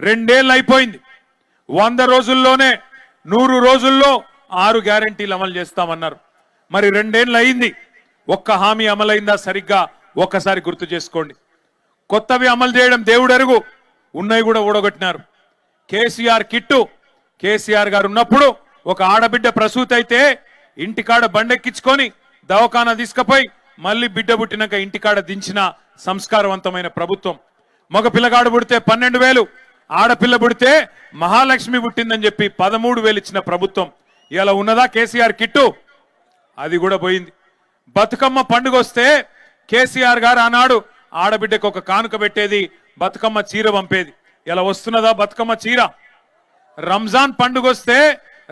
2 ఏళ్ళు అయిపోయింది. 100 రోజుల్లోనే 100 రోజుల్లో 6 గ్యారెంటీలు అమలు చేస్తామన్నారు. మరి 2 ఏళ్ళు అయింది, ఒక్క హామీ అమలైందా సరిగ్గా ఒక్కసారి గుర్తు చేసుకోండి. కొత్తవి అమలు చేయడం దేవుడెరుగు, ఉన్నవి కూడా ఊడగొట్టినారు. కేసీఆర్ కిట్టు, కేసీఆర్ గారు ఉన్నప్పుడు ఒక ఆడబిడ్డ ప్రసూతి అయితే ఇంటికాడ బండెక్కించుకొని దవాఖానా తీసుకుపోయి మళ్ళీ బిడ్డ పుట్టినాక ఇంటికాడ దించిన సంస్కారవంతమైన ప్రభుత్వం. మగ పిల్లగాడు పుడితే 12,000, ఆడపిల్ల పుడితే మహాలక్ష్మి పుట్టిందని చెప్పి 13,000 ఇచ్చిన ప్రభుత్వం. ఇలా ఉన్నదా కేసీఆర్ కిట్టు? అది కూడా పోయింది. బతుకమ్మ పండుగ వస్తే కేసీఆర్ గారు ఆనాడు ఆడబిడ్డకు ఒక కానుక పెట్టేది, బతుకమ్మ చీర పంపేది. ఇలా వస్తున్నదా బతుకమ్మ చీర? రంజాన్ పండుగ వస్తే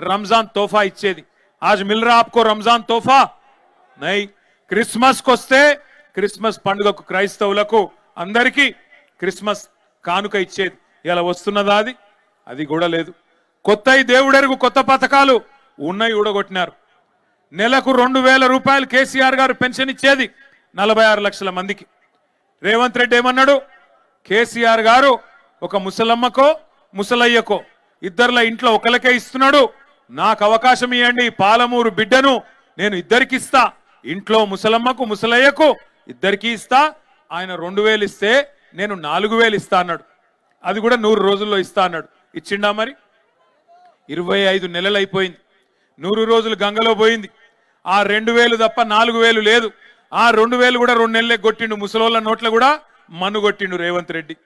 రంజాన్ తోఫా ఇచ్చేది. आज मिल रहा आपको रमजान तोहफा नहीं. క్రిస్మస్ కొస్తే క్రిస్మస్ పండుగకు క్రైస్తవులకు అందరికీ క్రిస్మస్ కానుక ఇచ్చేది. ఇలా వస్తున్నదా? అది కూడా లేదు. కొత్తయి దేవుడెరుగు కొత్త పథకాలు ఉన్నాయి ఊడగొట్టినారు. నెలకు 2,000 రూపాయలు కేసీఆర్ గారు పెన్షన్ ఇచ్చేది 46 లక్షల మందికి. రేవంత్ రెడ్డి ఏమన్నాడు? కేసీఆర్ గారు ఒక ముసలమ్మకో ముసలయ్యకో ఇద్దర్ల ఇంట్లో ఒకరికే ఇస్తున్నాడు, నాకు అవకాశం ఇవ్వండి, పాలమూరు బిడ్డను నేను ఇద్దరికి ఇస్తా, ఇంట్లో ముసలమ్మకు ముసలయ్యకు ఇద్దరికి ఇస్తా, ఆయన 2,000 ఇస్తే నేను 4,000 ఇస్తా అన్నాడు. అది కూడా 100 రోజుల్లో ఇస్తా అన్నాడు. ఇచ్చిండా? మరి 25 నెలలు అయిపోయింది, 100 రోజులు గంగలో పోయింది. ఆ 2,000 తప్ప 4,000 లేదు. ఆ 2,000 కూడా 2 నెలలే కొట్టిండు. ముసలోళ్ళ నోట్ల కూడా మన్ను కొట్టిండు రేవంత్ రెడ్డి.